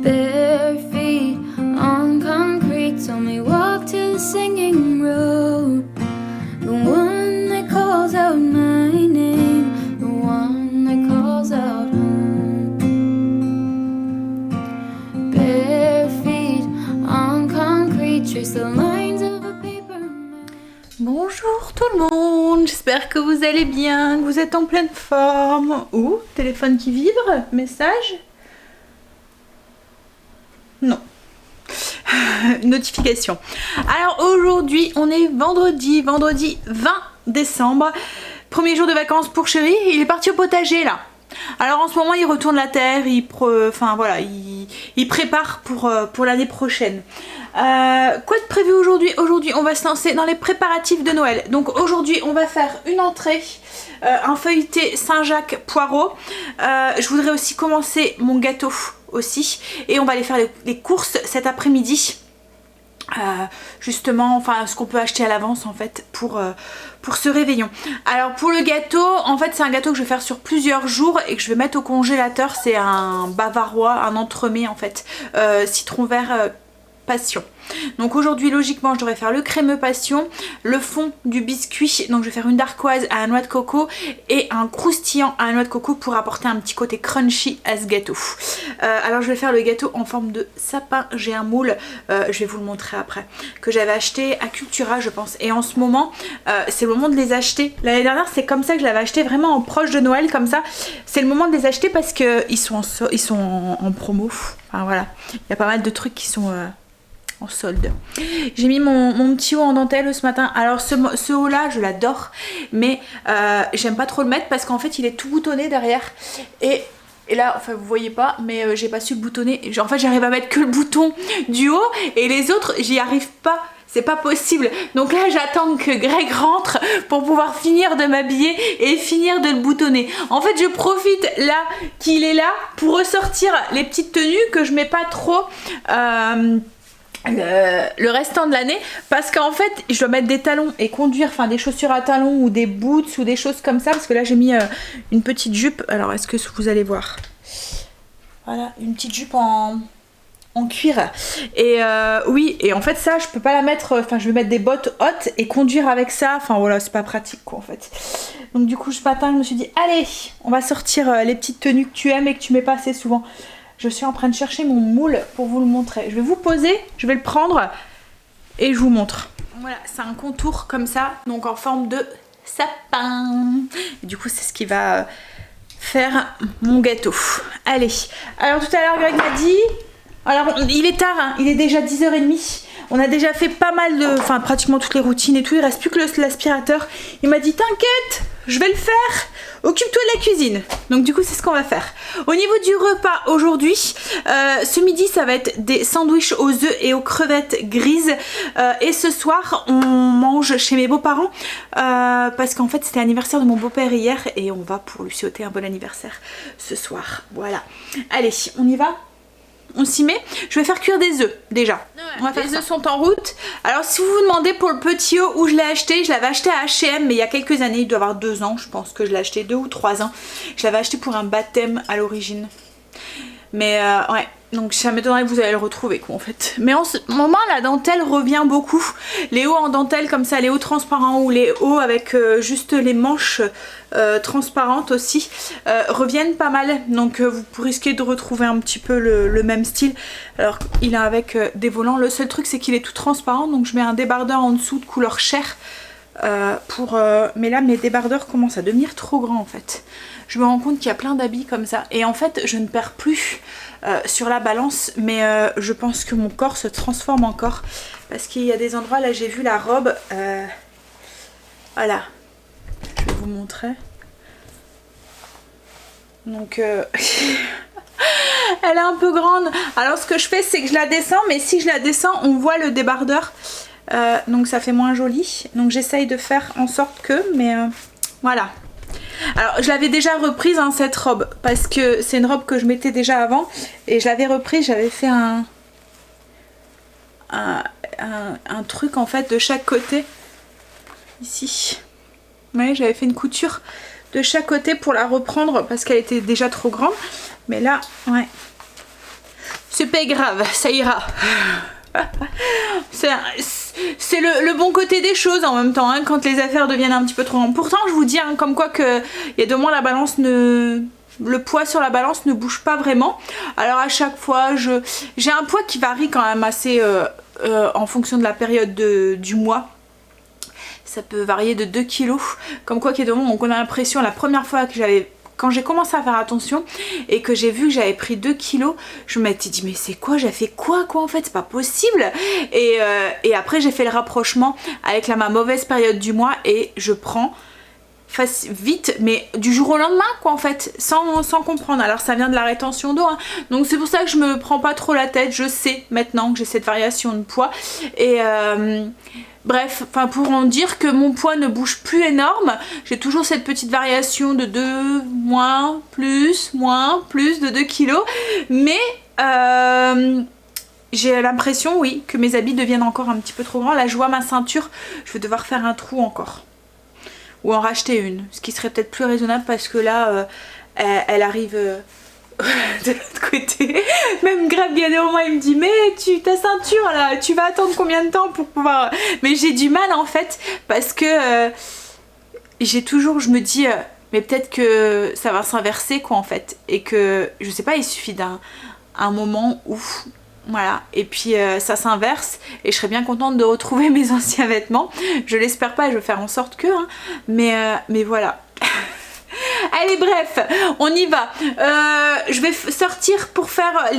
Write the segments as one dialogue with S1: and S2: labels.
S1: Bare feet on concrete, so me walk to the singing road. The one that calls out my name, the one that calls out home. Bare feet on concrete, trace the lines of a paper map.
S2: Bonjour tout le monde, j'espère que vous allez bien, que vous êtes en pleine forme. Ouh, téléphone qui vibre, message. Non. Notification. Alors aujourd'hui, on est vendredi 20 décembre. Premier jour de vacances pour chéri. Il est parti au potager là. Alors en ce moment, il retourne la terre, il prépare pour l'année prochaine. Quoi de prévu aujourd'hui? Aujourd'hui, on va se lancer dans les préparatifs de Noël. Donc aujourd'hui, on va faire une entrée, un feuilleté Saint-Jacques poireau. Je voudrais aussi commencer mon gâteau aussi. Et on va aller faire les courses cet après-midi. Justement, enfin ce qu'on peut acheter à l'avance en fait pour ce réveillon. Alors pour le gâteau, en fait c'est un gâteau que je vais faire sur plusieurs jours et que je vais mettre au congélateur. C'est un bavarois, un entremets en fait, citron vert passion. Donc aujourd'hui logiquement je devrais faire le crémeux passion, le fond du biscuit, donc je vais faire une darkoise à la noix de coco et un croustillant à la noix de coco pour apporter un petit côté crunchy à ce gâteau. Alors je vais faire le gâteau en forme de sapin, j'ai un moule, je vais vous le montrer après, que j'avais acheté à Cultura je pense, et en ce moment c'est le moment de les acheter. L'année dernière c'est comme ça que je l'avais acheté, vraiment en proche de Noël comme ça, c'est le moment de les acheter parce qu'ils sont en promo, enfin voilà, il y a pas mal de trucs qui sont en solde. J'ai mis mon petit haut en dentelle ce matin. Alors ce haut là je l'adore, mais j'aime pas trop le mettre parce qu'en fait il est tout boutonné derrière et là enfin vous voyez pas, mais j'ai pas su le boutonner. En fait j'arrive à mettre que le bouton du haut et les autres j'y arrive pas. C'est pas possible. Donc là j'attends que Greg rentre pour pouvoir finir de m'habiller et finir de le boutonner. En fait je profite là qu'il est là pour ressortir les petites tenues que je mets pas trop le restant de l'année, parce qu'en fait je dois mettre des talons et conduire, enfin des chaussures à talons ou des boots ou des choses comme ça, parce que là j'ai mis une petite jupe. Alors est-ce que vous allez voir, voilà, une petite jupe en cuir et oui, et en fait ça je peux pas la mettre, enfin je vais mettre des bottes hautes et conduire avec ça, enfin voilà c'est pas pratique quoi en fait. Donc du coup ce matin je me suis dit allez on va sortir les petites tenues que tu aimes et que tu mets pas assez souvent. Je suis en train de chercher mon moule pour vous le montrer. Je vais vous poser, je vais le prendre et je vous montre. Voilà, c'est un contour comme ça, donc en forme de sapin. Et du coup, c'est ce qui va faire mon gâteau. Allez, alors tout à l'heure, Greg m'a dit... Alors, il est tard, hein, il est déjà 10h30. On a déjà fait pas mal de... Enfin, pratiquement toutes les routines et tout. Il reste plus que l'aspirateur. Il m'a dit, t'inquiète, je vais le faire. Occupe-toi de la cuisine. Donc du coup c'est ce qu'on va faire. Au niveau du repas aujourd'hui, ce midi ça va être des sandwichs aux œufs et aux crevettes grises, et ce soir on mange chez mes beaux-parents parce qu'en fait c'était l'anniversaire de mon beau-père hier et on va pour lui souhaiter un bon anniversaire ce soir. Voilà. Allez, on y va? On s'y met. Je vais faire cuire des œufs déjà. Ouais, les œufs sont en route. Alors si vous vous demandez pour le petit œuf où je l'ai acheté, je l'avais acheté à H&M mais il y a quelques années, il doit avoir 2 ans, je pense que je l'ai acheté 2 ou 3 ans. Je l'avais acheté pour un baptême à l'origine. Mais ouais, donc ça m'étonnerait que vous allez le retrouver quoi en fait. Mais en ce moment la dentelle revient beaucoup. Les hauts en dentelle comme ça, les hauts transparents ou les hauts avec juste les manches transparentes aussi reviennent pas mal. Donc vous risquez de retrouver un petit peu le même style. Alors il est avec des volants. Le seul truc c'est qu'il est tout transparent, donc je mets un débardeur en dessous de couleur chair. Mais là mes débardeurs commencent à devenir trop grands en fait. Je me rends compte qu'il y a plein d'habits comme ça et en fait je ne perds plus sur la balance, mais je pense que mon corps se transforme encore parce qu'il y a des endroits, là j'ai vu la robe, voilà, je vais vous montrer, donc elle est un peu grande. Alors ce que je fais c'est que je la descends, mais si je la descends on voit le débardeur, donc ça fait moins joli, donc j'essaye de faire en sorte que, mais voilà. Alors je l'avais déjà reprise hein, cette robe, parce que c'est une robe que je mettais déjà avant et je l'avais reprise, j'avais fait un truc en fait de chaque côté ici. Vous voyez, j'avais fait une couture de chaque côté pour la reprendre parce qu'elle était déjà trop grande, mais là ouais, c'est pas grave, ça ira. C'est le bon côté des choses en même temps, hein, quand les affaires deviennent un petit peu trop grandes. Pourtant, je vous dis, hein, comme quoi que il y a 2 mois, la balance ne... Le poids sur la balance ne bouge pas vraiment. Alors à chaque fois, j'ai un poids qui varie quand même assez en fonction de la période du mois. Ça peut varier de 2 kilos. Comme quoi qu'il y a des moments où on a l'impression, la première fois que quand j'ai commencé à faire attention et que j'ai vu que j'avais pris 2 kilos, je m'étais dit mais c'est quoi, j'ai fait quoi en fait, c'est pas possible. Et après j'ai fait le rapprochement avec ma mauvaise période du mois et je prends vite, mais du jour au lendemain quoi en fait, sans comprendre. Alors ça vient de la rétention d'eau, hein. Donc c'est pour ça que je me prends pas trop la tête. Je sais maintenant que j'ai cette variation de poids et bref, enfin pour en dire que mon poids ne bouge plus énorme, j'ai toujours cette petite variation de 2, moins, plus de 2 kilos, mais j'ai l'impression, oui, que mes habits deviennent encore un petit peu trop grands. Là je vois ma ceinture, je vais devoir faire un trou encore. Ou en racheter une, ce qui serait peut-être plus raisonnable parce que là, elle arrive de l'autre côté. Même Greg, il y a des moments, il me dit mais ta ceinture là, tu vas attendre combien de temps pour pouvoir... Mais j'ai du mal en fait parce que j'ai toujours, je me dis mais peut-être que ça va s'inverser quoi en fait. Et que, je sais pas, il suffit d'un moment où... Voilà, et puis ça s'inverse et je serais bien contente de retrouver mes anciens vêtements. Je l'espère pas, je vais faire en sorte que, hein, mais voilà. Allez bref, on y va. Je vais sortir pour faire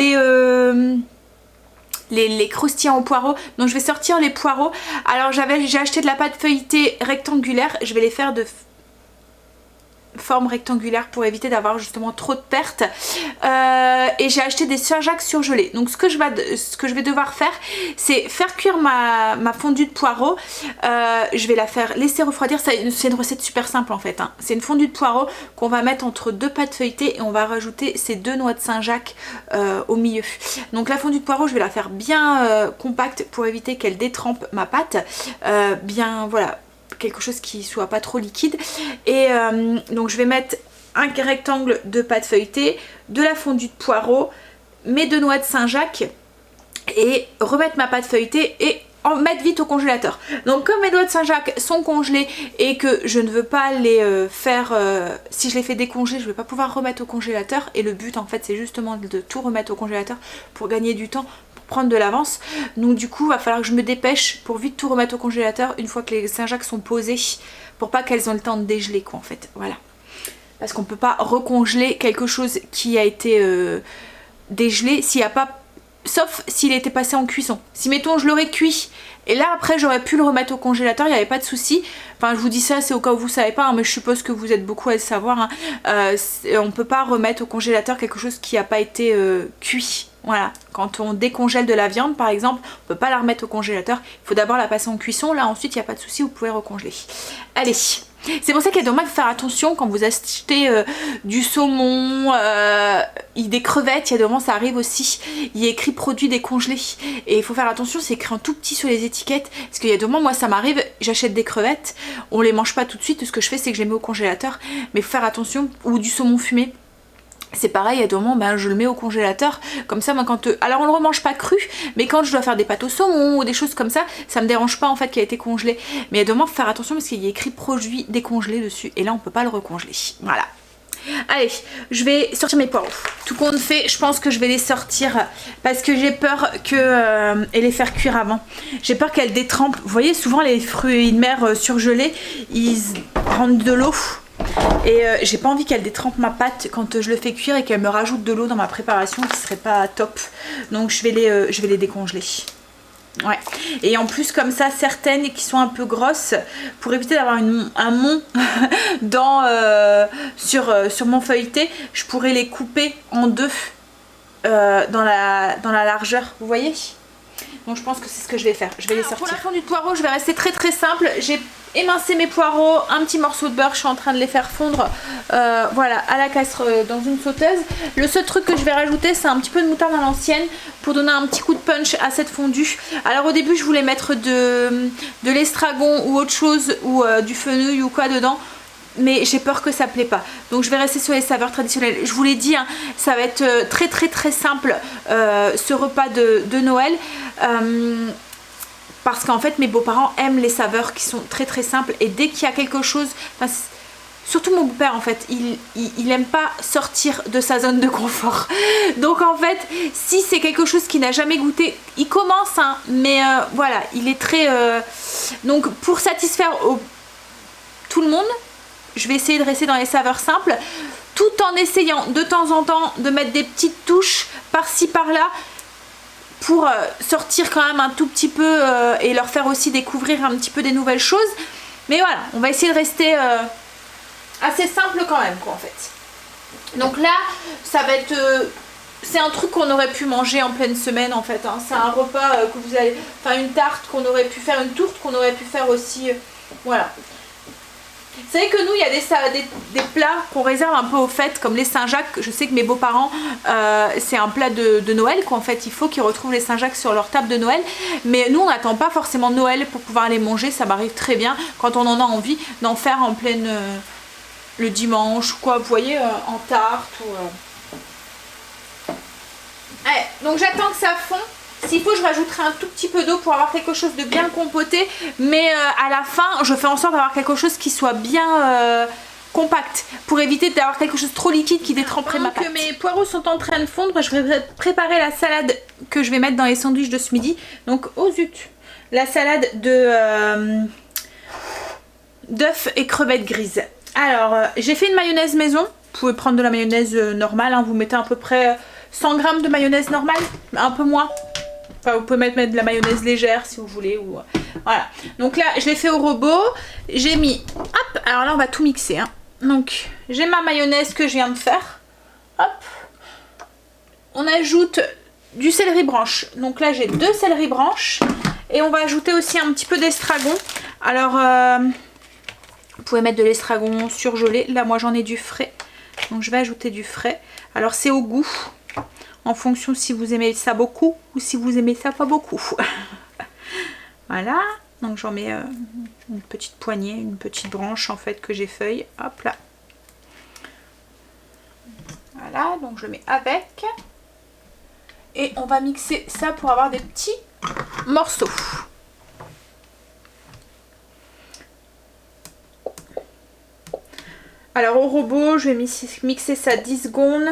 S2: les croustillants au poireau. Donc je vais sortir les poireaux. Alors j'ai acheté de la pâte feuilletée rectangulaire. Je vais les faire de forme rectangulaire pour éviter d'avoir justement trop de pertes, et j'ai acheté des Saint-Jacques surgelés. Donc ce que je vais devoir faire, c'est faire cuire ma fondue de poireaux. Je vais la faire laisser refroidir. C'est une recette super simple en fait, hein. C'est une fondue de poireaux qu'on va mettre entre 2 pâtes feuilletées et on va rajouter ces 2 noix de Saint-Jacques au milieu. Donc la fondue de poireaux, je vais la faire bien compacte pour éviter qu'elle détrempe ma pâte, bien voilà, quelque chose qui soit pas trop liquide. Et donc je vais mettre un rectangle de pâte feuilletée, de la fondue de poireaux, mes 2 noix de Saint-Jacques et remettre ma pâte feuilletée et en mettre vite au congélateur. Donc comme mes noix de Saint-Jacques sont congelées et que je ne veux pas les faire, si je les fais décongeler, je ne vais pas pouvoir remettre au congélateur, et le but en fait c'est justement de tout remettre au congélateur pour gagner du temps, prendre de l'avance. Donc du coup va falloir que je me dépêche pour vite tout remettre au congélateur une fois que les Saint-Jacques sont posés, pour pas qu'elles ont le temps de dégeler quoi en fait, voilà. Parce qu'on peut pas recongeler quelque chose qui a été dégelé s'il n'y a pas, sauf s'il était passé en cuisson. Si mettons je l'aurais cuit et là après j'aurais pu le remettre au congélateur, il n'y avait pas de souci. Enfin je vous dis ça, c'est au cas où vous savez pas, hein, mais je suppose que vous êtes beaucoup à le savoir, hein. On peut pas remettre au congélateur quelque chose qui n'a pas été cuit. Voilà, quand on décongèle de la viande par exemple, on peut pas la remettre au congélateur, il faut d'abord la passer en cuisson, là ensuite il n'y a pas de souci, vous pouvez recongeler. Allez, c'est pour ça qu'il est dommage de faire attention quand vous achetez du saumon, des crevettes, il y a des moments ça arrive aussi, il y a écrit produit décongelé et il faut faire attention, c'est écrit en tout petit sur les étiquettes, parce qu'il y a des moments, moi ça m'arrive, j'achète des crevettes, on les mange pas tout de suite, tout ce que je fais c'est que je les mets au congélateur, mais il faut faire attention, ou du saumon fumé. C'est pareil, il y a des moments, ben, je le mets au congélateur, comme ça, moi, quand... alors on le remange pas cru, mais quand je dois faire des pâtes au saumon ou des choses comme ça, ça me dérange pas en fait qu'il a été congelé. Mais il y a des moments, faut faire attention parce qu'il y a écrit produit décongelé dessus, et là on peut pas le recongeler. Voilà. Allez, je vais sortir mes poireaux. Tout compte fait, je pense que je vais les sortir parce que j'ai peur que et les faire cuire avant. J'ai peur qu'elles détrempent. Vous voyez, souvent les fruits de mer surgelés, ils rentrent de l'eau. Et j'ai pas envie qu'elle détrempe ma pâte quand je le fais cuire et qu'elle me rajoute de l'eau dans ma préparation qui serait pas top. Donc je vais les décongeler. Ouais. Et en plus comme ça, certaines qui sont un peu grosses, pour éviter d'avoir un mont sur mon feuilleté, je pourrais les couper en 2 dans la largeur, vous voyez. Donc je pense que c'est ce que je vais faire, je vais les sortir. Pour la fondue de poireaux, je vais rester très très simple. J'ai émincé mes poireaux, un petit morceau de beurre, je suis en train de les faire fondre voilà, à la casserole dans une sauteuse. Le seul truc que je vais rajouter, c'est un petit peu de moutarde à l'ancienne pour donner un petit coup de punch à cette fondue. Alors au début je voulais mettre de l'estragon ou autre chose, ou du fenouil ou quoi dedans. mais j'ai peur que ça plaît pas. Donc je vais rester sur les saveurs traditionnelles. Je vous l'ai dit, hein, ça va être très simple ce repas de Noël. Parce qu'en fait mes beaux-parents aiment les saveurs qui sont très simples. Et dès qu'il y a quelque chose... Surtout mon beau-père en fait, il aime pas sortir de sa zone de confort. Donc en fait, si c'est quelque chose qu'il n'a jamais goûté, il commence, hein, mais voilà, il est très... Donc pour satisfaire tout le monde, je vais essayer de rester dans les saveurs simples, tout en essayant de temps en temps de mettre des petites touches par-ci par-là, pour sortir quand même un tout petit peu et leur faire aussi découvrir un petit peu des nouvelles choses. Mais voilà, on va essayer de rester... assez simple quand même quoi en fait. Donc là ça va être c'est un truc qu'on aurait pu manger en pleine semaine en fait, hein. C'est un repas que vous allez, enfin une tarte qu'on aurait pu faire, une tourte qu'on aurait pu faire aussi, voilà. Vous savez que nous il y a des plats qu'on réserve un peu aux fêtes comme les Saint-Jacques. Je sais que mes beaux-parents c'est un plat de Noël qu'en fait il faut qu'ils retrouvent les Saint-Jacques sur leur table de Noël, mais nous on n'attend pas forcément Noël pour pouvoir les manger. Ça m'arrive très bien quand on en a envie d'en faire en pleine le dimanche ou quoi, vous voyez, en tarte ou... Ouais, donc j'attends que ça fond. S'il faut, je rajouterai un tout petit peu d'eau pour avoir quelque chose de bien compoté, mais à la fin, je fais en sorte d'avoir quelque chose qui soit bien compact, pour éviter d'avoir quelque chose de trop liquide qui détremperait ma pâte. Que mes poireaux sont en train de fondre, je vais préparer la salade que je vais mettre dans les sandwichs de ce midi. Donc, oh zut, la salade d'œufs et crevettes grises. Alors, j'ai fait une mayonnaise maison. Vous pouvez prendre de la mayonnaise normale, hein. Vous mettez à peu près 100 g de mayonnaise normale, un peu moins. Enfin, vous pouvez mettre de la mayonnaise légère si vous voulez. Ou... Voilà. Donc là, je l'ai fait au robot. J'ai mis... Hop, alors là, on va tout mixer, hein. Donc, j'ai ma mayonnaise que je viens de faire. Hop. On ajoute du céleri branche. Donc là, j'ai 2 céleri branches. Et on va ajouter aussi un petit peu d'estragon. Alors... Vous pouvez mettre de l'estragon surgelé. Là, moi, j'en ai du frais. Donc, je vais ajouter du frais. Alors, c'est au goût. En fonction si vous aimez ça beaucoup ou si vous aimez ça pas beaucoup. Voilà. Donc, j'en mets une petite poignée, une petite branche, en fait, que j'effeuille. Hop là. Voilà. Donc, je le mets avec. Et on va mixer ça pour avoir des petits morceaux. Alors au robot, je vais mixer ça 10 secondes,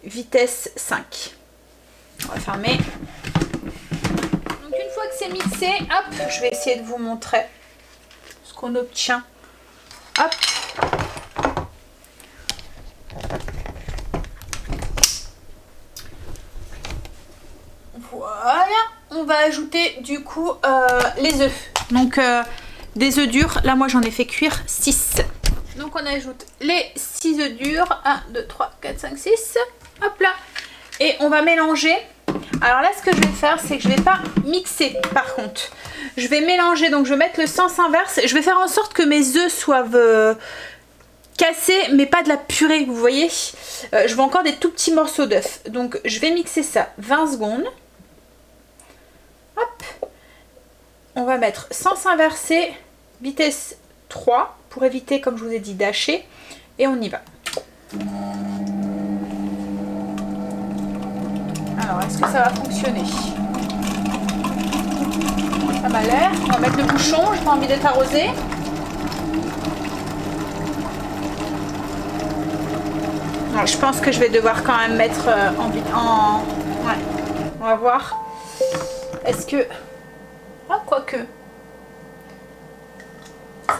S2: vitesse 5. On va fermer. Donc une fois que c'est mixé, hop, je vais essayer de vous montrer ce qu'on obtient. Hop. Voilà, on va ajouter du coup les œufs. Donc des œufs durs, là moi j'en ai fait cuire 6. Donc on ajoute les 6 œufs durs, 1, 2, 3, 4, 5, 6, hop là. Et on va mélanger. Alors là ce que je vais faire, c'est que je ne vais pas mixer par contre. Je vais mélanger, donc je vais mettre le sens inverse. Je vais faire en sorte que mes œufs soient cassés, mais pas de la purée, vous voyez. Je veux encore des tout petits morceaux d'œufs. Donc je vais mixer ça 20 secondes. Hop. On va mettre sens inversé, vitesse 3. Pour éviter, comme je vous ai dit, d'hacher. Et on y va. Alors, est-ce que ça va fonctionner? Ça m'a l'air. On va mettre le bouchon, j'ai pas envie d'être arrosée. Alors, je pense que je vais devoir quand même mettre Ouais, on va voir. Est-ce que... Ah, quoique...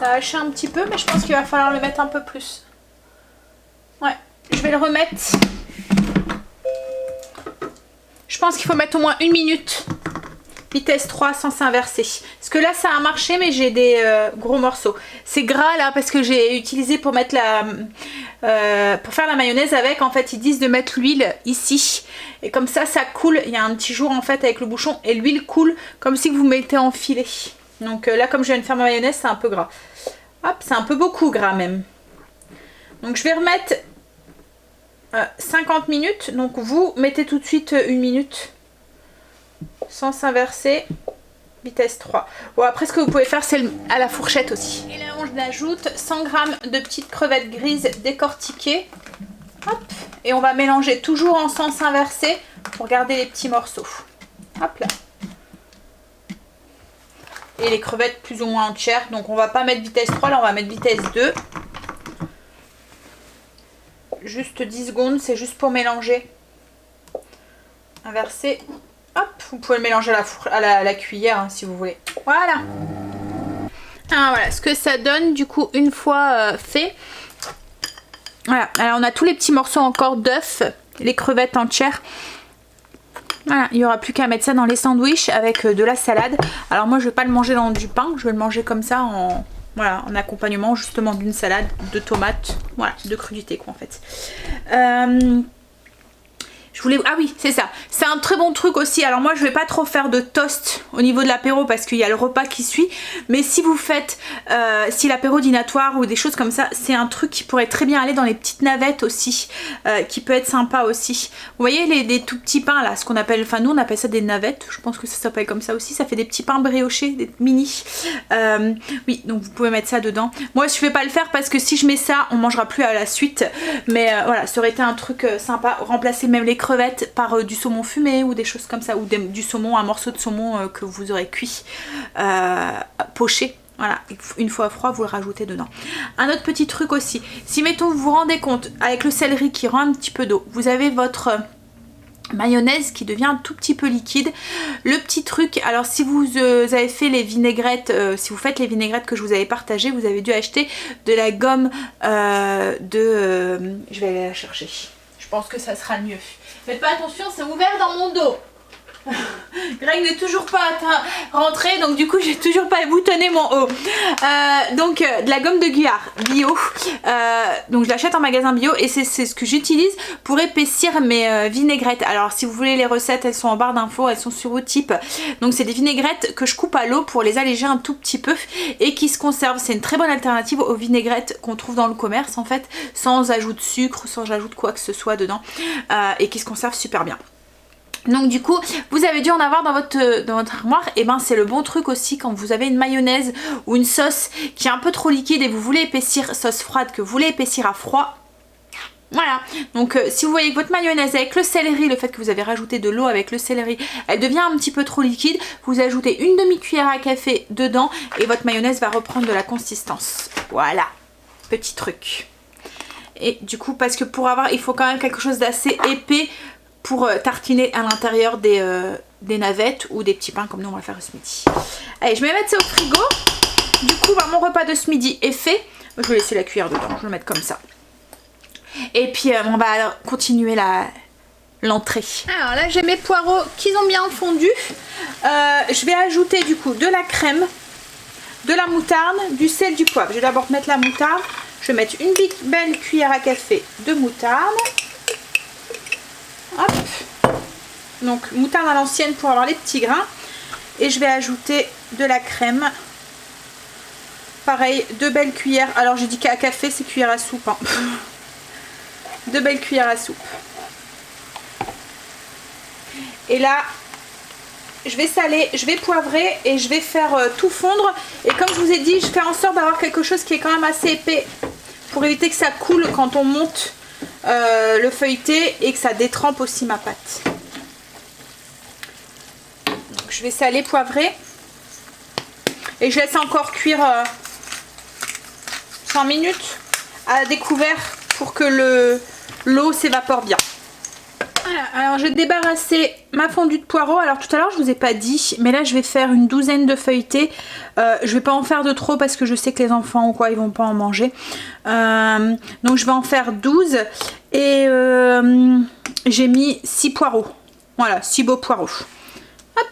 S2: Ça a haché un petit peu, mais je pense qu'il va falloir le mettre un peu plus. Ouais, je vais le remettre. Je pense qu'il faut mettre au moins 1 minute. Vitesse 3, sens inversé. Parce que là, ça a marché, mais j'ai des gros morceaux. C'est gras, là, parce que j'ai utilisé pour mettre pour faire la mayonnaise avec. En fait, ils disent de mettre l'huile ici. Et comme ça, ça coule. Il y a un petit jour, en fait, avec le bouchon. Et l'huile coule comme si vous mettez en filet. Donc là, comme je viens de faire ma mayonnaise, c'est un peu gras. Hop, c'est un peu beaucoup gras même. Donc je vais remettre 50 minutes. Donc vous mettez tout de suite 1 minute. Sens inversé. vitesse 3. Bon, après ce que vous pouvez faire, c'est à la fourchette aussi. Et là, on ajoute 100 g de petites crevettes grises décortiquées. Hop. Et on va mélanger toujours en sens inversé pour garder les petits morceaux. Hop là. Et les crevettes plus ou moins entières. Donc on va pas mettre vitesse 3, là on va mettre vitesse 2. Juste 10 secondes, c'est juste pour mélanger. Inverser. Hop, vous pouvez le mélanger à la cuillère hein, si vous voulez. Voilà. Alors voilà ce que ça donne du coup une fois fait. Voilà, alors on a tous les petits morceaux encore d'œufs, les crevettes entières. Voilà, il n'y aura plus qu'à mettre ça dans les sandwichs avec de la salade. Alors moi je vais pas le manger dans du pain, je vais le manger comme ça en, voilà, en accompagnement justement d'une salade, de tomates, voilà, de crudité quoi en fait. Je voulais... Ah oui, c'est ça. C'est un très bon truc aussi. Alors moi, je vais pas trop faire de toast au niveau de l'apéro parce qu'il y a le repas qui suit. Mais si vous faites, si l'apéro dînatoire ou des choses comme ça, c'est un truc qui pourrait très bien aller dans les petites navettes aussi, qui peut être sympa aussi. Vous voyez les tout petits pains là, ce qu'on appelle, enfin nous on appelle ça des navettes. Je pense que ça s'appelle comme ça aussi. Ça fait des petits pains briochés, des mini. Oui, donc vous pouvez mettre ça dedans. Moi, je vais pas le faire parce que si je mets ça, on mangera plus à la suite. Mais voilà, ça aurait été un truc sympa. Remplacer même les crevettes par du saumon fumé ou des choses comme ça, ou du saumon, un morceau de saumon que vous aurez cuit, poché. Voilà, une fois froid, vous le rajoutez dedans. Un autre petit truc aussi, si mettons vous vous rendez compte, avec le céleri qui rend un petit peu d'eau, vous avez votre mayonnaise qui devient un tout petit peu liquide. Le petit truc, alors si vous avez fait les vinaigrettes, si vous faites les vinaigrettes que je vous avais partagées, vous avez dû acheter de la gomme je vais aller la chercher. Je pense que ça sera mieux. Faites pas attention, c'est ouvert dans mon dos. Greg n'est toujours pas rentré, donc du coup j'ai toujours pas boutonné mon haut. Donc de la gomme de Guyard bio, donc je l'achète en magasin bio et c'est ce que j'utilise pour épaissir mes vinaigrettes. Alors si vous voulez les recettes, elles sont en barre d'infos, elles sont sur Utip. Donc c'est des vinaigrettes que je coupe à l'eau pour les alléger un tout petit peu et qui se conservent. C'est une très bonne alternative aux vinaigrettes qu'on trouve dans le commerce en fait, sans ajout de sucre, sans ajout de quoi que ce soit dedans, et qui se conservent super bien. Donc du coup vous avez dû en avoir dans votre armoire, et ben c'est le bon truc aussi quand vous avez une mayonnaise ou une sauce qui est un peu trop liquide et vous voulez épaissir, sauce froide que vous voulez épaissir à froid. Voilà, donc si vous voyez que votre mayonnaise avec le céleri, le fait que vous avez rajouté de l'eau avec le céleri, elle devient un petit peu trop liquide, vous ajoutez une demi-cuillère à café dedans et votre mayonnaise va reprendre de la consistance. Voilà, petit truc. Et du coup parce que pour avoir, il faut quand même quelque chose d'assez épais pour tartiner à l'intérieur des navettes ou des petits pains comme nous on va faire ce midi. Allez, je vais mettre ça au frigo. Du coup, bah, mon repas de ce midi est fait. Je vais laisser la cuillère dedans, je vais le mettre comme ça. Et puis on va continuer l'entrée. Alors là j'ai mes poireaux qui ont bien fondu. Je vais ajouter du coup de la crème, de la moutarde, du sel, du poivre. Je vais d'abord mettre la moutarde. Je vais mettre une belle cuillère à café de moutarde. Hop. Donc moutarde à l'ancienne pour avoir les petits grains. Et je vais ajouter de la crème. Pareil, 2 belles cuillères. Alors j'ai dit qu'à café, c'est cuillère à soupe. Hein. 2 belles cuillères à soupe. Et là, je vais saler, je vais poivrer et je vais faire tout fondre. Et comme je vous ai dit, je fais en sorte d'avoir quelque chose qui est quand même assez épais pour éviter que ça coule quand on monte le feuilleté et que ça détrempe aussi ma pâte. Donc, je vais saler, poivrer et je laisse encore cuire 5 minutes à découvert pour que l'eau s'évapore bien. Voilà, alors je vais débarrasser ma fondue de poireaux. Alors tout à l'heure je vous ai pas dit, mais là je vais faire une douzaine de feuilletés. Je vais pas en faire de trop parce que je sais que les enfants ou quoi ils vont pas en manger. Donc je vais en faire 12 et j'ai mis 6 poireaux. Voilà, 6 beaux poireaux. Hop.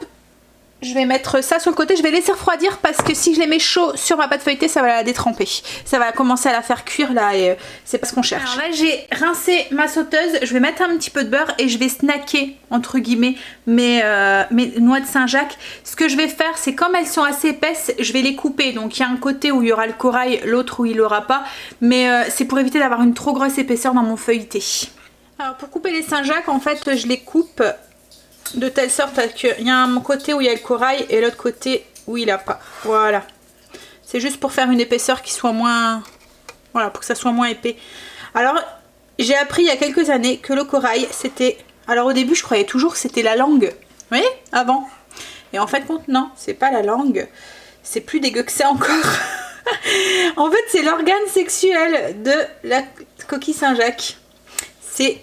S2: Je vais mettre ça sur le côté, je vais laisser refroidir parce que si je les mets chaud sur ma pâte feuilletée, ça va la détremper. Ça va commencer à la faire cuire là et c'est pas ce qu'on cherche. Alors là j'ai rincé ma sauteuse, je vais mettre un petit peu de beurre et je vais snacker entre guillemets mes noix de Saint-Jacques. Ce que je vais faire c'est comme elles sont assez épaisses, je vais les couper. Donc il y a un côté où il y aura le corail, l'autre où il n'y aura pas. Mais c'est pour éviter d'avoir une trop grosse épaisseur dans mon feuilleté. Alors pour couper les Saint-Jacques en fait je les coupe de telle sorte qu'il y a un côté où il y a le corail et l'autre côté où il n'a pas. Voilà. C'est juste pour faire une épaisseur qui soit moins... Voilà, pour que ça soit moins épais. Alors, j'ai appris il y a quelques années que le corail, c'était... Alors au début, je croyais toujours que c'était la langue. Vous voyez, avant. Et en fait, non, c'est pas la langue. C'est plus dégueu que ça encore. En fait, c'est l'organe sexuel de la coquille Saint-Jacques. C'est...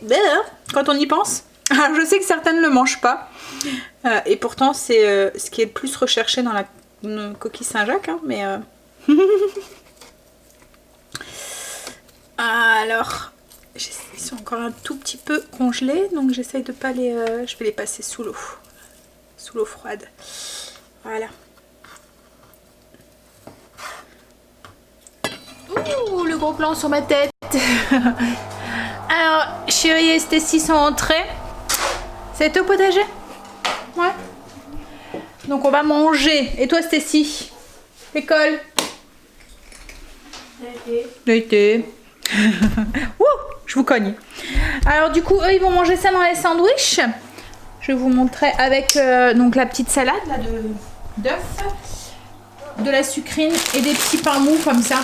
S2: quand on y pense. Alors, je sais que certaines ne le mangent pas. Et pourtant, c'est ce qui est le plus recherché dans la coquille Saint-Jacques. Hein, mais... Alors, ils sont encore un tout petit peu congelés, donc j'essaye de pas les... je vais les passer sous l'eau froide. Voilà. Ouh, le gros plan sur ma tête. Alors, chérie et Stécie sont entrées. C'est au potager? Ouais. Donc on va manger. Et toi, Stécie? L'école? L'été. Ouh, je vous cogne. Alors du coup, eux, ils vont manger ça dans les sandwichs. Je vais vous montrer avec donc la petite salade là, d'œufs, de la sucrine et des petits pains mous comme ça.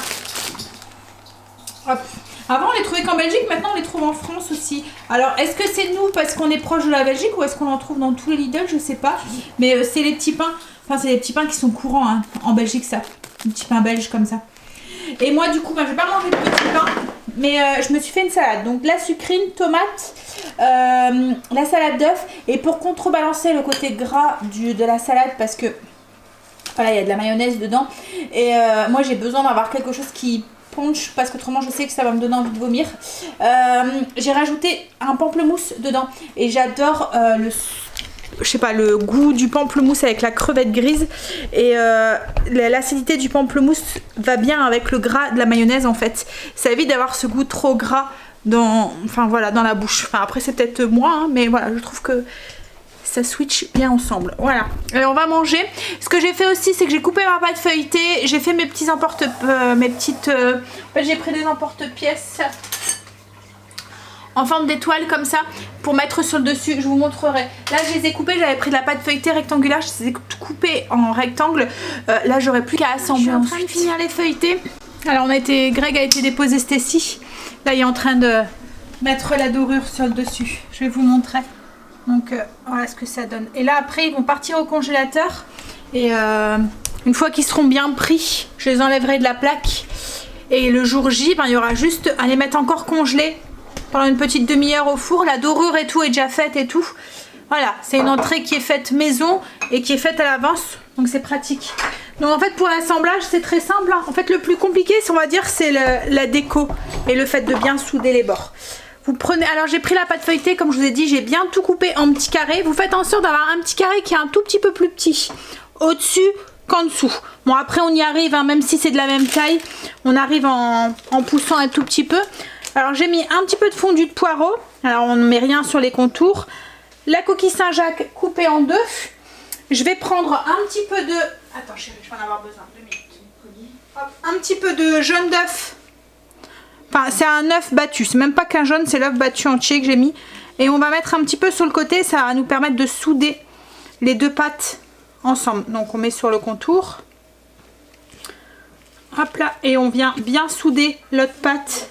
S2: Hop. Avant, on les trouvait qu'en Belgique, maintenant on les trouve en France aussi. Alors, est-ce que c'est nous parce qu'on est proche de la Belgique ou est-ce qu'on en trouve dans tous les Lidl? Je sais pas. Mais c'est les petits pains. Enfin, c'est les petits pains qui sont courants hein, en Belgique, ça. Les petits pains belges comme ça. Et moi, du coup, je vais pas manger de petits pains. Mais je me suis fait une salade. Donc, la sucrine, tomate, la salade d'œufs. Et pour contrebalancer le côté gras de la salade, parce que voilà, il y a de la mayonnaise dedans. Et moi, j'ai besoin d'avoir quelque chose qui punch, parce qu'autrement, je sais que ça va me donner envie de vomir. J'ai rajouté un pamplemousse dedans. Et j'adore le goût du pamplemousse avec la crevette grise. Et l'acidité du pamplemousse va bien avec le gras de la mayonnaise en fait. Ça évite d'avoir ce goût trop gras dans la bouche. Enfin, après c'est peut-être moi, hein, mais voilà, je trouve que ça switch bien ensemble. Voilà. Et on va manger. Ce que j'ai fait aussi, c'est que j'ai coupé ma pâte feuilletée. J'ai fait mes petits j'ai pris des emporte-pièces en forme d'étoile comme ça pour mettre sur le dessus. Je vous montrerai. Là je les ai coupés, j'avais pris de la pâte feuilletée rectangulaire, je les ai coupés en rectangle. Là j'aurais plus qu'à assembler. Je suis en train de finir les feuilletés. Alors Greg a été déposé Stécie. Là il est en train de mettre la dorure sur le dessus. Je vais vous montrer. Donc voilà ce que ça donne. Et là après ils vont partir au congélateur. Et une fois qu'ils seront bien pris, je les enlèverai de la plaque. Et le jour J, il y aura juste à les mettre encore congelés pendant une petite demi-heure au four. La dorure et tout est déjà faite et tout. Voilà, c'est une entrée qui est faite maison et qui est faite à l'avance. Donc c'est pratique. Donc en fait pour l'assemblage c'est très simple. Hein. En fait le plus compliqué on va dire c'est la déco et le fait de bien souder les bords. Vous prenez, alors j'ai pris la pâte feuilletée comme je vous ai dit, j'ai bien tout coupé en petits carrés. Vous faites en sorte d'avoir un petit carré qui est un tout petit peu plus petit au-dessus qu'en dessous. Bon après on y arrive, hein, même si c'est de la même taille, on arrive en poussant un tout petit peu. Alors j'ai mis un petit peu de fondu de poireau. Alors on ne met rien sur les contours. La coquille Saint-Jacques coupée en deux. Je vais prendre un petit peu de... Attends chérie, je vais en avoir besoin. 2 minutes. Hop, un petit peu de jaune d'œuf. Enfin c'est un œuf battu. C'est même pas qu'un jaune, c'est l'œuf battu entier que j'ai mis. Et on va mettre un petit peu sur le côté. Ça va nous permettre de souder les deux pâtes ensemble. Donc on met sur le contour. Hop là. Et on vient bien souder l'autre pâte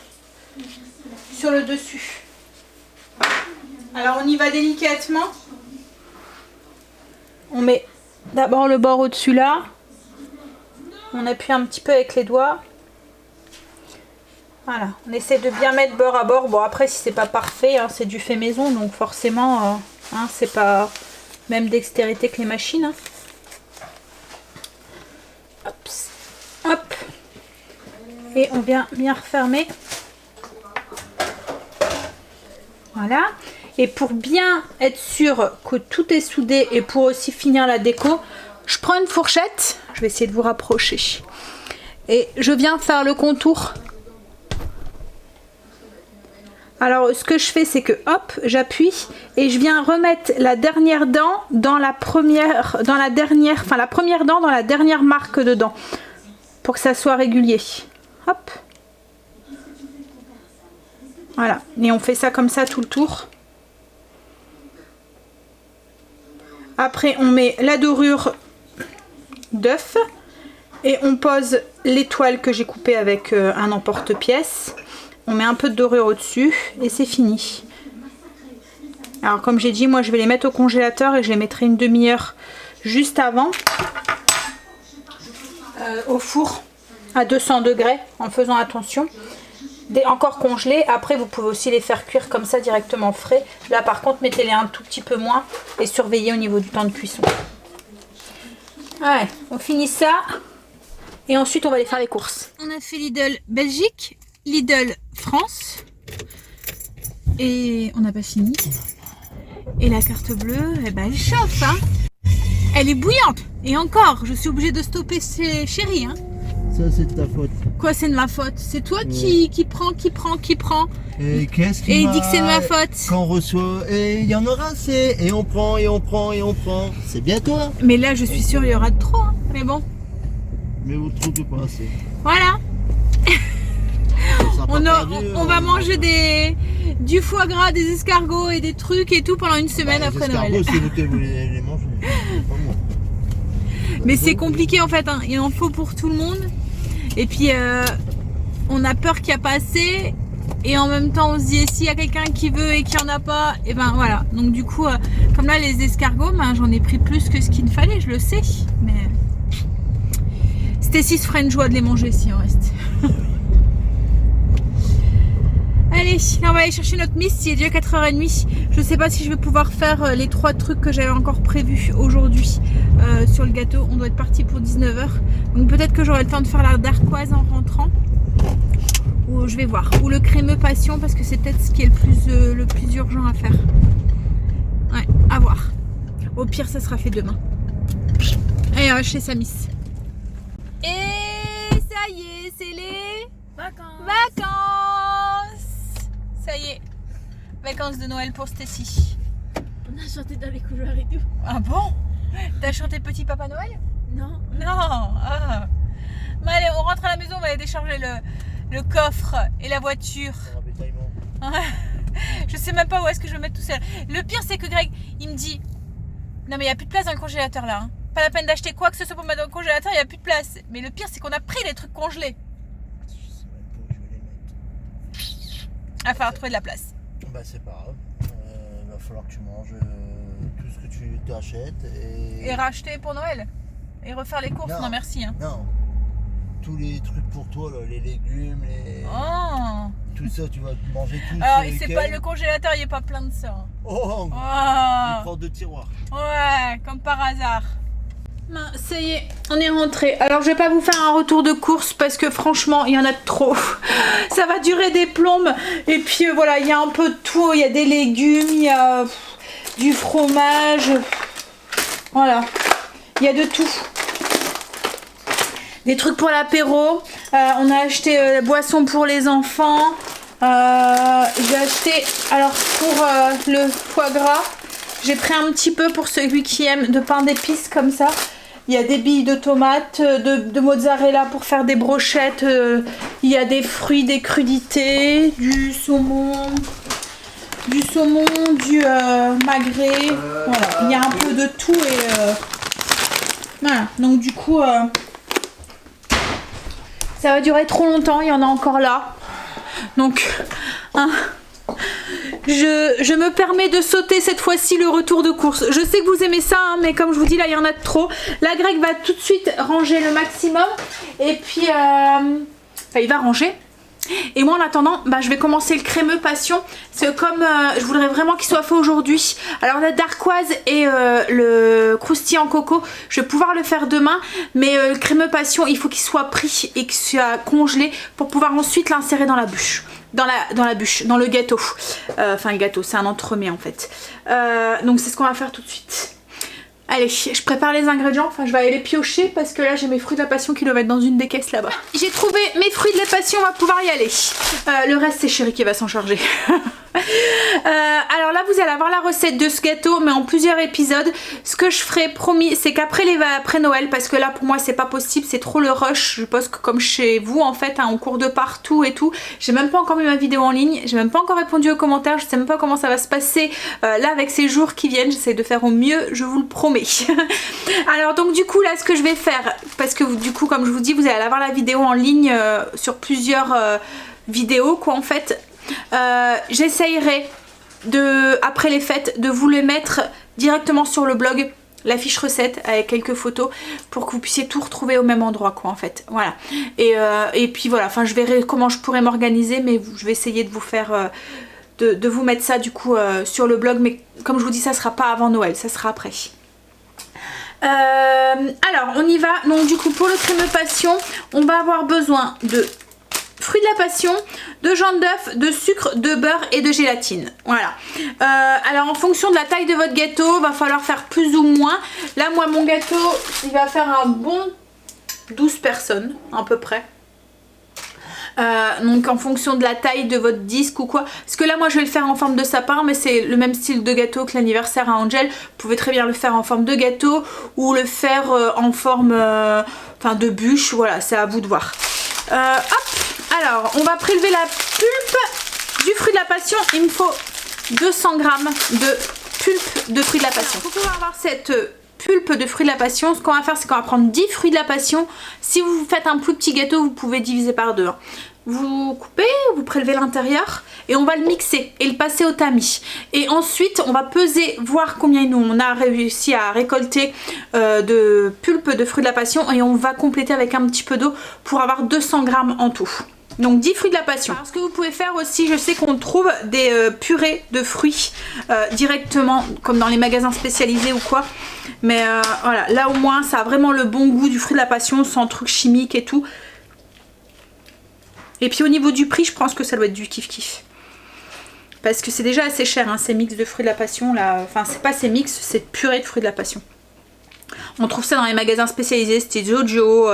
S2: sur le dessus. Alors on y va délicatement. On met d'abord le bord au-dessus là. On appuie un petit peu avec les doigts. Voilà, on essaie de bien mettre bord à bord. Bon après si c'est pas parfait, hein, c'est du fait maison, donc forcément hein, c'est pas même dextérité que les machines. Hein. Hop, hop. Et on vient bien refermer. Voilà. Et pour bien être sûr que tout est soudé et pour aussi finir la déco, je prends une fourchette. Je vais essayer de vous rapprocher. Et je viens faire le contour. Alors ce que je fais c'est que hop, j'appuie et je viens remettre la dernière dent dans la première dent dans la dernière marque dedans. Pour que ça soit régulier. Hop. Voilà. Et on fait ça comme ça tout le tour. Après on met la dorure d'œuf et on pose l'étoile que j'ai coupée avec un emporte-pièce. On met un peu de dorure au-dessus et c'est fini. Alors comme j'ai dit, moi je vais les mettre au congélateur et je les mettrai une demi-heure juste avant au four à 200 degrés en faisant attention. Encore congelés, après vous pouvez aussi les faire cuire comme ça directement frais. Là par contre mettez-les un tout petit peu moins et surveillez au niveau du temps de cuisson. Ouais, on finit ça et ensuite on va aller faire les courses. On a fait Lidl Belgique, Lidl France et on n'a pas fini. Et la carte bleue, eh ben elle chauffe hein. Elle est bouillante et encore, je suis obligée de stopper chérie hein.
S3: Ça c'est de ta faute.
S2: Quoi c'est de ma faute? C'est toi qui prend.
S3: Et qu'est-ce
S2: Et il dit que c'est de ma faute.
S3: Quand on reçoit, et il y en aura assez. Et on prend, et on prend, et on prend. C'est bien toi.
S2: Mais là je suis sûre il y aura de trop hein. Mais bon.
S3: Mais vous trouvez pas assez.
S2: Voilà. On va manger du foie gras, des escargots et des trucs et tout pendant une semaine après Noël.
S3: Si vous les mangez. Pas moi.
S2: Mais c'est compliqué en fait, hein. Il en faut pour tout le monde. Et puis on a peur qu'il n'y a pas assez. Et en même temps on se dit et s'il y a quelqu'un qui veut et qu'il n'y en a pas, et ben voilà. Donc du coup, comme là les escargots, ben, j'en ai pris plus que ce qu'il fallait, je le sais. Mais Stacy se ferait une joie de les manger s'il en reste. Allez, là on va aller chercher notre Miss, il est déjà 4h30. Je sais pas si je vais pouvoir faire les 3 trucs que j'avais encore prévus aujourd'hui sur le gâteau. On doit être parti pour 19h. Donc peut-être que j'aurai le temps de faire la darkoise en rentrant. Ou je vais voir. Ou le crémeux passion parce que c'est peut-être ce qui est le plus urgent à faire. Ouais, à voir. Au pire ça sera fait demain. Allez, on va chez sa Miss. Et ça y est, c'est les vacances. Ça y est, vacances de Noël pour Stacy.
S1: On a chanté dans les couloirs et tout.
S2: Ah bon? T'as chanté Petit Papa Noël?
S1: Non.
S2: Non. Ah. Mais allez, on rentre à la maison, on va aller décharger le coffre et la voiture. Je sais même pas où est-ce que je vais mettre tout seul. Le pire c'est que Greg, il me dit non mais il n'y a plus de place dans le congélateur là. Hein. Pas la peine d'acheter quoi que ce soit pour mettre dans le congélateur, il n'y a plus de place. Mais le pire c'est qu'on a pris les trucs congelés. Il va falloir trouver de la place.
S3: Bah c'est pas grave. Il va falloir que tu manges tout ce que tu t'achètes
S2: et racheter pour Noël. Et refaire les courses. Non merci. Hein.
S3: Non. Tous les trucs pour toi, là, les légumes,
S2: Oh.
S3: tout ça, tu vas manger tout.
S2: Alors c'est pas le congélateur, il est pas plein de ça.
S3: Oh. Il prend 2 tiroirs.
S2: Ouais, comme par hasard. Ça y est, on est rentré. Alors je vais pas vous faire un retour de course parce que franchement il y en a trop. Ça va durer des plombes. Et puis voilà, il y a un peu de tout. Il y a des légumes, il y a du fromage. Voilà, il y a de tout. Des trucs pour l'apéro. On a acheté la boisson pour les enfants. J'ai acheté, alors pour le foie gras, j'ai pris un petit peu pour celui qui aime de pain d'épices comme ça. Il y a des billes de tomates, de mozzarella pour faire des brochettes. Il y a des fruits, des crudités, du saumon, du magret. Voilà, il y a un peu de tout et voilà. Donc du coup, ça va durer trop longtemps. Il y en a encore là. Donc, hein. Je me permets de sauter cette fois-ci le retour de course. Je sais que vous aimez ça, hein, mais comme je vous dis, là, il y en a de trop. La Greg va tout de suite ranger le maximum. Et puis, il va ranger. Et moi, en attendant, je vais commencer le crémeux passion. Parce que comme je voudrais vraiment qu'il soit fait aujourd'hui. Alors, la darkoise et le croustillant coco, je vais pouvoir le faire demain. Mais le crémeux passion, il faut qu'il soit pris et qu'il soit congelé pour pouvoir ensuite l'insérer dans la bûche. Dans la bûche, dans le gâteau. Enfin le gâteau, c'est un entremets en fait. Donc c'est ce qu'on va faire tout de suite. Allez, je prépare les ingrédients. Enfin je vais aller les piocher parce que là j'ai mes fruits de la passion qui doivent être dans une des caisses là-bas. J'ai trouvé mes fruits de la passion, on va pouvoir y aller. Le reste c'est chérie qui va s'en charger. Alors là vous allez avoir la recette de ce gâteau mais en plusieurs épisodes. Ce que je ferai promis c'est qu'après après Noël, parce que là pour moi c'est pas possible, c'est trop le rush. Je pense que comme chez vous en fait hein, on court de partout et tout. J'ai même pas encore mis ma vidéo en ligne, j'ai même pas encore répondu aux commentaires, je sais même pas comment ça va se passer là avec ces jours qui viennent. J'essaie de faire au mieux, je vous le promets. Alors donc du coup là ce que je vais faire, parce que du coup comme je vous dis vous allez avoir la vidéo en ligne sur plusieurs vidéos quoi en fait. J'essayerai après les fêtes de vous le mettre directement sur le blog, la fiche recette avec quelques photos pour que vous puissiez tout retrouver au même endroit quoi en fait, voilà. Et puis voilà, enfin je verrai comment je pourrais m'organiser, mais je vais essayer de vous faire de vous mettre ça du coup sur le blog, mais comme je vous dis ça sera pas avant Noël, ça sera après. Alors on y va, donc du coup pour le crémeux passion on va avoir besoin de fruits de la passion, de jaune d'œuf, de sucre, de beurre et de gélatine. Voilà. Alors en fonction de la taille de votre gâteau, va falloir faire plus ou moins. Là moi mon gâteau, il va faire un bon 12 personnes à peu près. Donc en fonction de la taille de votre disque ou quoi, parce que là moi je vais le faire en forme de sapin, mais c'est le même style de gâteau que l'anniversaire à Angel. Vous pouvez très bien le faire en forme de gâteau ou le faire en forme de bûche, voilà, c'est à vous de voir. Hop, alors on va prélever la pulpe du fruit de la passion. Il me faut 200 g de pulpe de fruit de la passion. Pour pouvoir avoir cette pulpe de fruit de la passion, ce qu'on va faire c'est qu'on va prendre 10 fruits de la passion. Si vous faites un plus petit gâteau vous pouvez diviser par deux. Vous coupez, vous prélevez l'intérieur et on va le mixer et le passer au tamis. Et ensuite on va peser, voir combien on a réussi à récolter de pulpe de fruits de la passion, et on va compléter avec un petit peu d'eau pour avoir 200 g en tout. Donc 10 fruits de la passion. Alors, ce que vous pouvez faire aussi, je sais qu'on trouve des purées de fruits directement comme dans les magasins spécialisés ou quoi. Mais voilà, là au moins ça a vraiment le bon goût du fruit de la passion sans trucs chimiques et tout. Et puis au niveau du prix, je pense que ça doit être du kiff kiff. Parce que c'est déjà assez cher hein, ces mix de fruits de la passion là. Enfin c'est pas ces mix, c'est purée de fruits de la passion. On trouve ça dans les magasins spécialisés, c'était Jojo,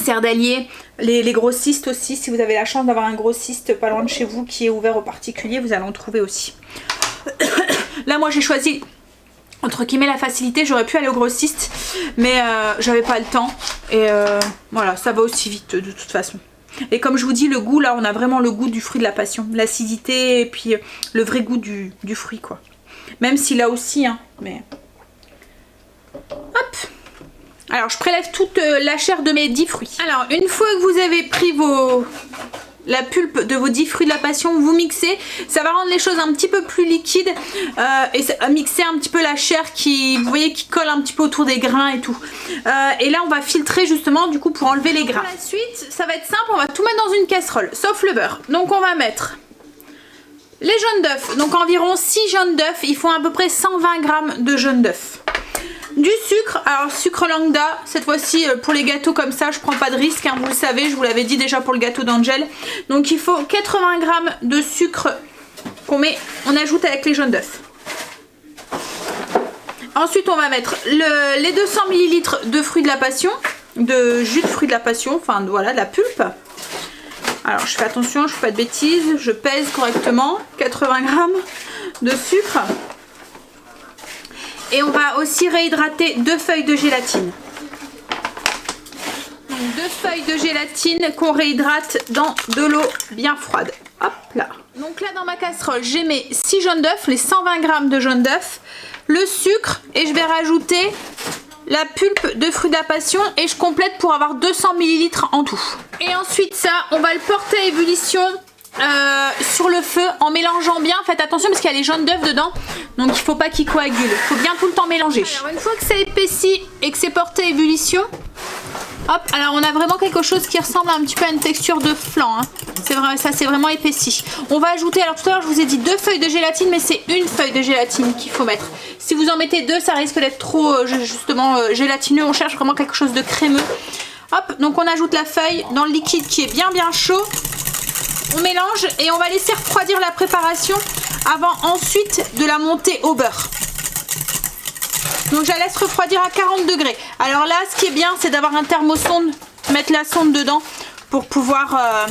S2: Serdalier, les grossistes aussi. Si vous avez la chance d'avoir un grossiste pas loin de chez vous qui est ouvert aux particuliers, vous allez en trouver aussi. Là moi j'ai choisi entre guillemets la facilité, j'aurais pu aller au grossiste mais j'avais pas le temps et voilà, ça va aussi vite de toute façon. Et comme je vous dis, le goût là, on a vraiment le goût du fruit de la passion, l'acidité et puis le vrai goût du fruit quoi. Même si là aussi hein, mais hop. Alors je prélève toute la chair de mes 10 fruits. Alors une fois que vous avez pris la pulpe de vos 10 fruits de la passion, vous mixez, ça va rendre les choses un petit peu plus liquides et ça va mixer un petit peu la chair qui, vous voyez, qui colle un petit peu autour des grains et tout. Et là on va filtrer justement du coup pour enlever les grains. Pour la suite ça va être simple, on va tout mettre dans une casserole sauf le beurre. Donc on va mettre les jaunes d'œufs, donc environ 6 jaunes d'œufs, il faut à peu près 120 g de jaunes d'œufs. Du sucre, alors sucre lambda, cette fois-ci pour les gâteaux comme ça je prends pas de risque hein, vous le savez, je vous l'avais dit déjà pour le gâteau d'Angel. Donc il faut 80 g de sucre on ajoute avec les jaunes d'œufs. Ensuite on va mettre les 200 ml de fruits de la passion, de jus de fruits de la passion, enfin voilà, de la pulpe. Alors je fais attention, je fais pas de bêtises, je pèse correctement, 80 g de sucre. Et on va aussi réhydrater 2 feuilles de gélatine. Donc 2 feuilles de gélatine qu'on réhydrate dans de l'eau bien froide. Hop là. Donc là dans ma casserole, j'ai mes 6 jaunes d'œufs, les 120 g de jaunes d'œufs, le sucre et je vais rajouter la pulpe de fruits de la passion et je complète pour avoir 200 ml en tout. Et ensuite ça, on va le porter à ébullition sur le feu en mélangeant bien. Faites attention parce qu'il y a les jaunes d'œufs dedans, donc il faut pas qu'il coagule, il faut bien tout le temps mélanger. Alors une fois que ça épaissit et que c'est porté à ébullition, hop, alors on a vraiment quelque chose qui ressemble un petit peu à une texture de flan hein. C'est vrai, ça c'est vraiment épaissi. On va ajouter, alors tout à l'heure je vous ai dit 2 feuilles de gélatine, mais c'est une feuille de gélatine qu'il faut mettre. Si vous en mettez 2 ça risque d'être trop justement gélatineux, on cherche vraiment quelque chose de crémeux. Hop, donc on ajoute la feuille dans le liquide qui est bien chaud. On mélange et on va laisser refroidir la préparation avant ensuite de la monter au beurre. Donc je la laisse refroidir à 40 degrés. Alors là ce qui est bien c'est d'avoir un thermosonde, mettre la sonde dedans pour pouvoir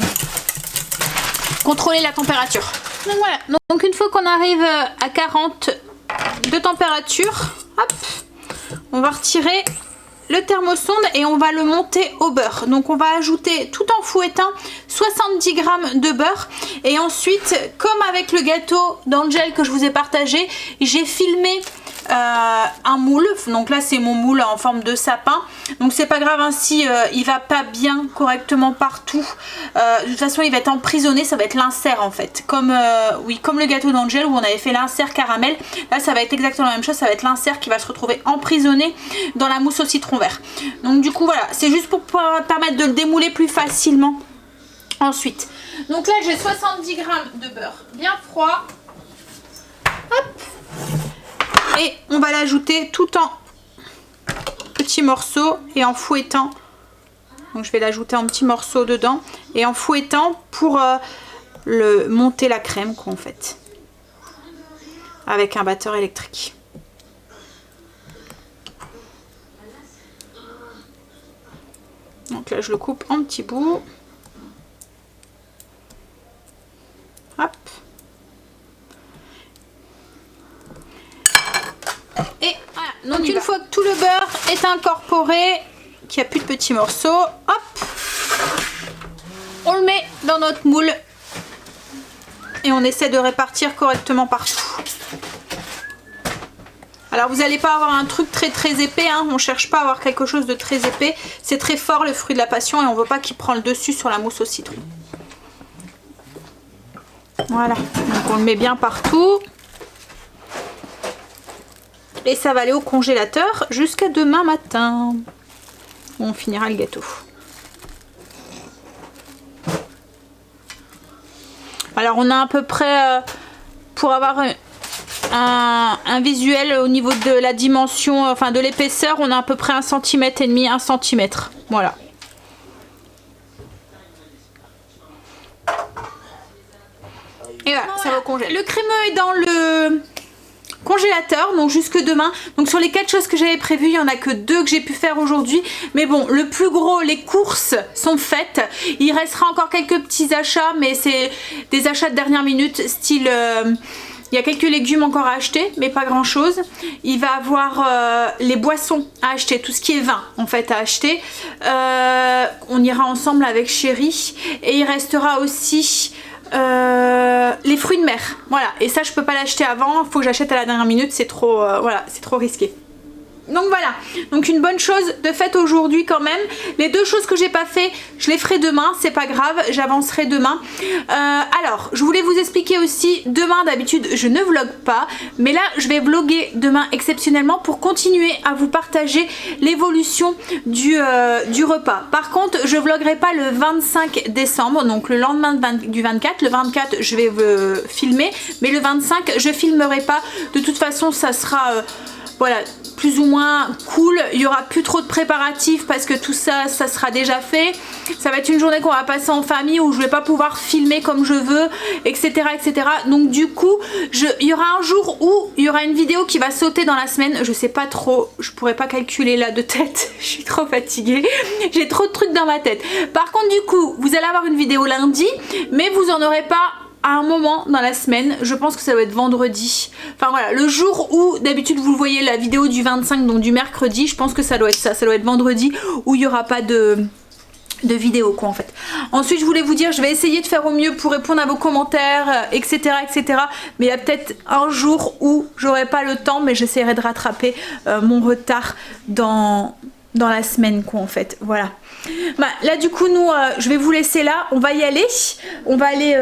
S2: contrôler la température. Donc voilà, donc une fois qu'on arrive à 40 de température, hop, on va retirer le thermosonde et on va le monter au beurre. Donc on va ajouter tout en fouettant 70 g de beurre et ensuite, comme avec le gâteau d'Angel que je vous ai partagé, j'ai filmé un moule. Donc là c'est mon moule en forme de sapin, donc c'est pas grave hein, si il va pas bien correctement partout, de toute façon il va être emprisonné, ça va être l'insert en fait, comme oui, comme le gâteau d'Angel où on avait fait l'insert caramel. Là ça va être exactement la même chose, ça va être l'insert qui va se retrouver emprisonné dans la mousse au citron vert. Donc du coup voilà, c'est juste pour pouvoir permettre de le démouler plus facilement ensuite. Donc là j'ai 70 g de beurre bien froid, hop, et on va l'ajouter tout en petits morceaux et en fouettant. Donc je vais l'ajouter en petits morceaux dedans et en fouettant pour monter la crème quoi en fait, avec un batteur électrique. Donc là je le coupe en petits bouts. Hop. Et voilà, donc une fois que tout le beurre est incorporé, qu'il n'y a plus de petits morceaux, hop, on le met dans notre moule et on essaie de répartir correctement partout. Alors vous n'allez pas avoir un truc très épais, hein. On ne cherche pas à avoir quelque chose de très épais, c'est très fort le fruit de la passion et on ne veut pas qu'il prenne le dessus sur la mousse au citron. Voilà, donc on le met bien partout. Et ça va aller au congélateur jusqu'à demain matin. On finira le gâteau. Alors on a à peu près, pour avoir un visuel au niveau de la dimension, enfin de l'épaisseur, on a à peu près 1,5 cm, 1 cm. Voilà. Et voilà, ça va au congélateur. Le crémeux est dans le congélateur, donc jusque demain. Donc sur les 4 choses que j'avais prévues, il n'y en a que 2 que j'ai pu faire aujourd'hui. Mais bon, le plus gros, les courses sont faites. Il restera encore quelques petits achats, mais c'est des achats de dernière minute, style... il y a quelques légumes encore à acheter, mais pas grand chose. Il va avoir les boissons à acheter, tout ce qui est vin en fait à acheter. On ira ensemble avec Chéri. Et il restera aussi... les fruits de mer, voilà, et ça je peux pas l'acheter avant, il faut que j'achète à la dernière minute, c'est trop voilà, c'est trop risqué. Donc voilà, donc une bonne chose de faite aujourd'hui quand même. Les 2 choses que j'ai pas fait, je les ferai demain, c'est pas grave, j'avancerai demain. Alors, je voulais vous expliquer aussi, demain d'habitude je ne vlogue pas, mais là je vais vloguer demain exceptionnellement pour continuer à vous partager l'évolution du repas. Par contre, je vloguerai pas le 25 décembre, donc le lendemain du 24. Le 24 je vais filmer, mais le 25 je filmerai pas. De toute façon ça sera... voilà, plus ou moins cool, il n'y aura plus trop de préparatifs parce que tout ça, ça sera déjà fait. Ça va être une journée qu'on va passer en famille où je ne vais pas pouvoir filmer comme je veux, etc. etc. Donc du coup, il y aura un jour où il y aura une vidéo qui va sauter dans la semaine. Je sais pas trop, je pourrais pas calculer là de tête, je suis trop fatiguée. J'ai trop de trucs dans ma tête. Par contre du coup, vous allez avoir une vidéo lundi, mais vous en aurez pas à un moment dans la semaine, je pense que ça doit être vendredi. Enfin voilà, le jour où d'habitude vous voyez la vidéo du 25, donc du mercredi, je pense que ça doit être ça doit être vendredi où il n'y aura pas de vidéo quoi en fait. Ensuite je voulais vous dire, je vais essayer de faire au mieux pour répondre à vos commentaires, etc. etc. Mais il y a peut-être un jour où j'aurai pas le temps, mais j'essaierai de rattraper mon retard dans la semaine quoi en fait, voilà. Bah, là du coup nous je vais vous laisser là, on va y aller, on va aller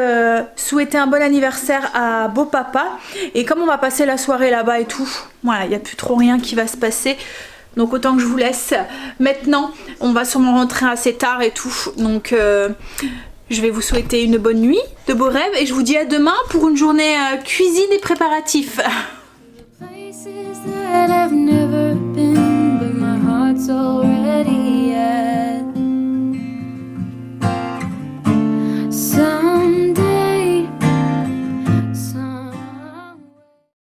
S2: souhaiter un bon anniversaire à beau papa, et comme on va passer la soirée là-bas et tout, voilà, il n'y a plus trop rien qui va se passer, donc autant que je vous laisse maintenant. On va sûrement rentrer assez tard et tout, donc je vais vous souhaiter une bonne nuit, de beaux rêves, et je vous dis à demain pour une journée cuisine et préparatifs.